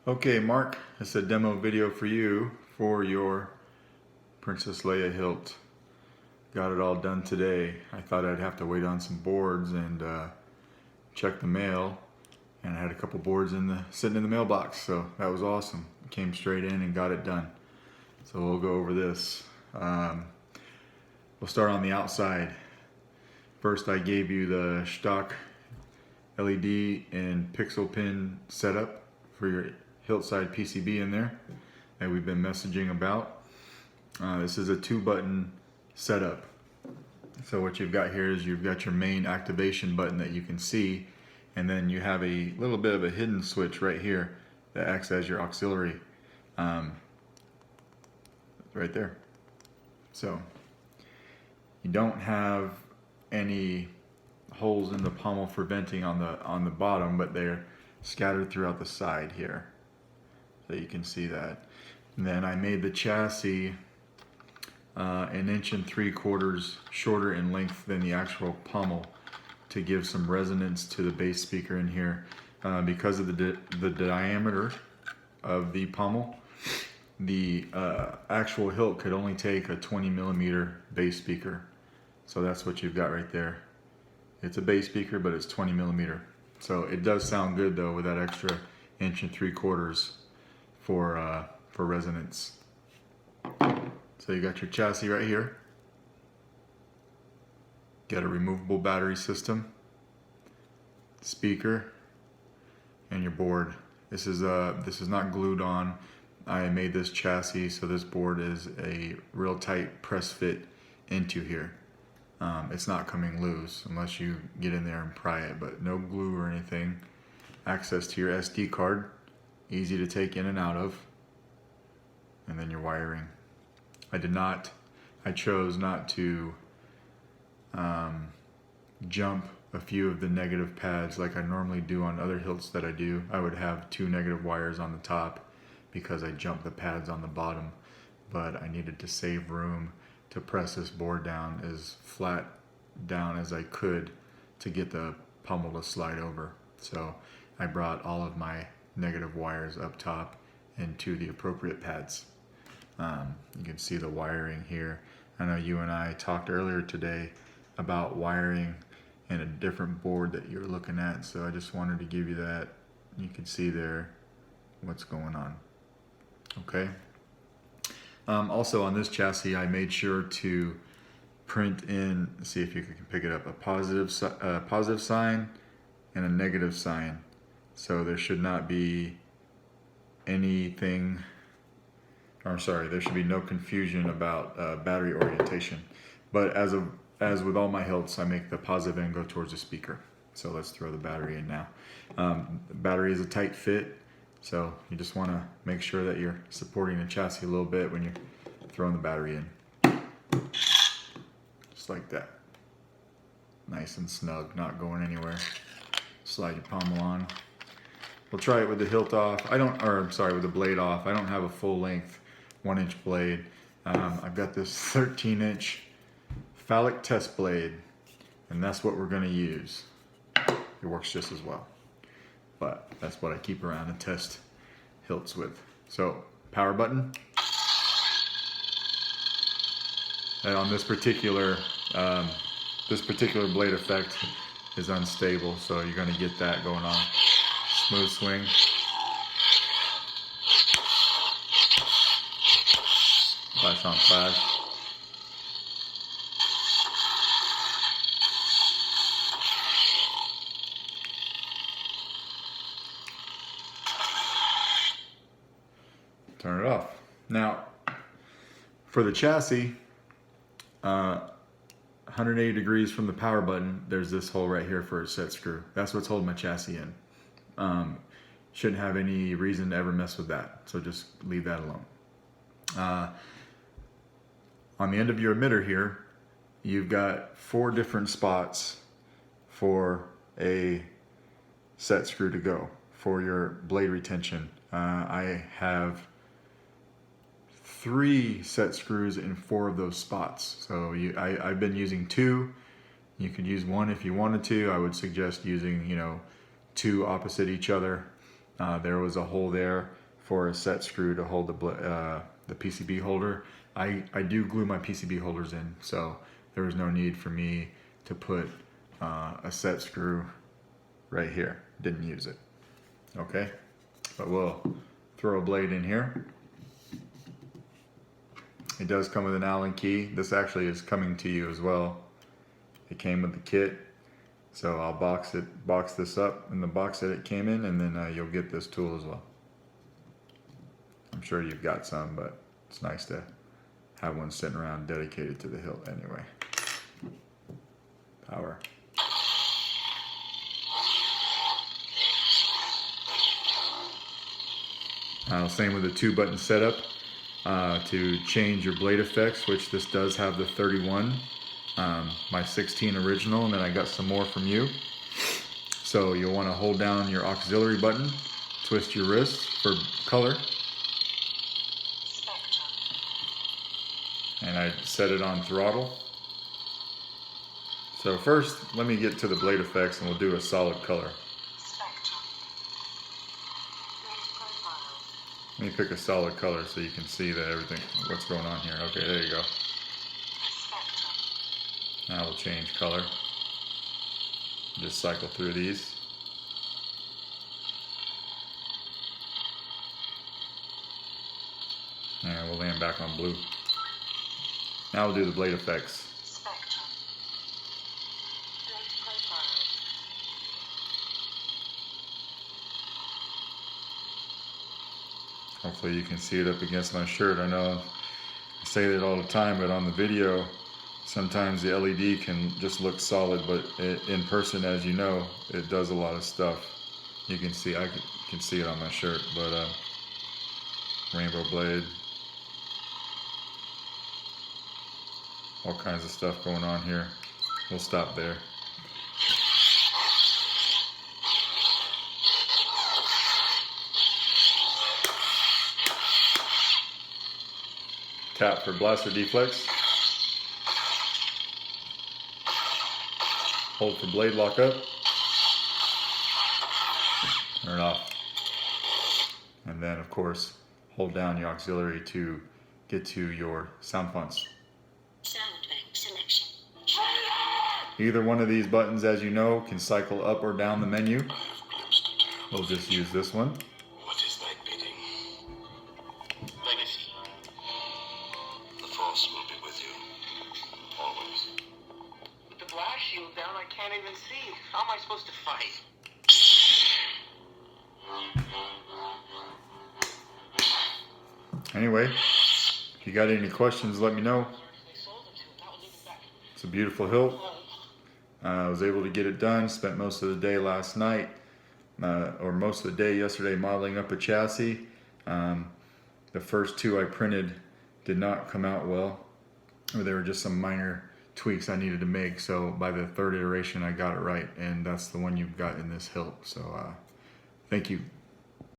Okay, Mark, it's a demo video for you for your Princess Leia hilt. Got it all done today. I thought I'd have to wait on some boards and check the mail, and I had a couple boards sitting in the mailbox, so that was awesome. Came straight in and got it done. So we'll go over this. We'll start on the outside. First, I gave you the stock LED and pixel pin setup for your hilt side PCB in there that we've been messaging about. This is a 2-button setup. So what you've got here is you've got your main activation button that you can see, and then you have a little bit of a hidden switch right here that acts as your auxiliary right there. So you don't have any holes in the pommel for venting on the bottom, but they're scattered throughout the side here, so you can see that. And then I made the chassis 1 3/4 inches shorter in length than the actual pommel to give some resonance to the bass speaker in here. Because of the diameter of the pommel, the actual hilt could only take a 20mm bass speaker. So that's what you've got right there. It's a bass speaker, but it's 20mm. So it does sound good though with that extra 1 3/4 inches for resonance. So you got your chassis right here. Got a removable battery system, speaker, and your board. This is not glued on. I made this chassis so this board is a real tight press fit into here. It's not coming loose unless you get in there and pry it, but no glue or anything. Access to your SD card, easy to take in and out of, and then your wiring. I chose not to jump a few of the negative pads like I normally do on other hilts that I do. I would have 2 negative wires on the top because I jumped the pads on the bottom, but I needed to save room to press this board down as flat down as I could to get the pommel to slide over. So I brought all of my negative wires up top into the appropriate pads. You can see the wiring here. I know you and I talked earlier today about wiring in a different board that you're looking at, so I just wanted to give you that. You can see there what's going on. Okay. Also on this chassis, I made sure to print in, see if you can pick it up, a positive sign and a negative sign. So there should not be anything, or sorry, there should be no confusion about battery orientation. But as with all my hilts, I make the positive end go towards the speaker. So let's throw the battery in now. The battery is a tight fit, so you just want to make sure that you're supporting the chassis a little bit when you're throwing the battery in. Just like that. Nice and snug, not going anywhere. Slide your pommel on. We'll try it with the hilt off. With the blade off. I don't have a full length 1-inch blade. I've got this 13-inch phallic test blade, and that's what we're going to use. It works just as well, but that's what I keep around and test hilts with. So power button. And on this particular blade effect is unstable, so you're going to get that going on. Smooth swing. Flash on flash. Turn it off. Now, for the chassis, 180 degrees from the power button, there's this hole right here for a set screw. That's what's holding my chassis in. Shouldn't have any reason to ever mess with that, so just leave that alone. On the end of your emitter here, you've got 4 different spots for a set screw to go for your blade retention. I have 3 set screws in 4 of those spots. So I've been using 2. You could use 1 if you wanted to. I would suggest using 2 opposite each other. there was a hole there for a set screw to hold the PCB holder. I do glue my PCB holders in, so there was no need for me to put a set screw right here. Didn't use it. Okay, but we'll throw a blade in here. It does come with an Allen key. This actually is coming to you as well. It came with the kit, so I'll box this up in the box that it came in, and then you'll get this tool as well. I'm sure you've got some, but it's nice to have one sitting around dedicated to the hilt anyway. Power. Same with the 2-button setup. To change your blade effects, which this does have the 31, my 16 original, and then I got some more from you. So you'll want to hold down your auxiliary button, twist your wrist for color, and I set it on throttle. So first, let me get to the blade effects and we'll do a solid color. Let me pick a solid color so you can see that what's going on here. Okay, there you go. Now we'll change color. Just cycle through these. And we'll land back on blue. Now we'll do the blade effects. Hopefully you can see it up against my shirt. I know I say that all the time, but on the video, sometimes the LED can just look solid, but in person, as you know, it does a lot of stuff. You can see, I can see it on my shirt, but rainbow blade. All kinds of stuff going on here. We'll stop there. Tap for blaster deflex. Hold for blade lock up. Turn it off. And then, of course, hold down your auxiliary to get to your sound fonts. Sound bank selection. Either one of these buttons, as you know, can cycle up or down the menu. We'll just use this one. What is thy bidding? Legacy. The Force will be with you. Always. With the blast shield down, I can't even see. How am I supposed to fight? Anyway, if you got any questions, let me know. It's a beautiful hilt. I was able to get it done. Spent most of the day last night, or most of the day yesterday, modeling up a chassis. The first two I printed did not come out well, or there were just some minor tweaks I needed to make. So by the third iteration, I got it right, and that's the one you've got in this hilt. So thank you.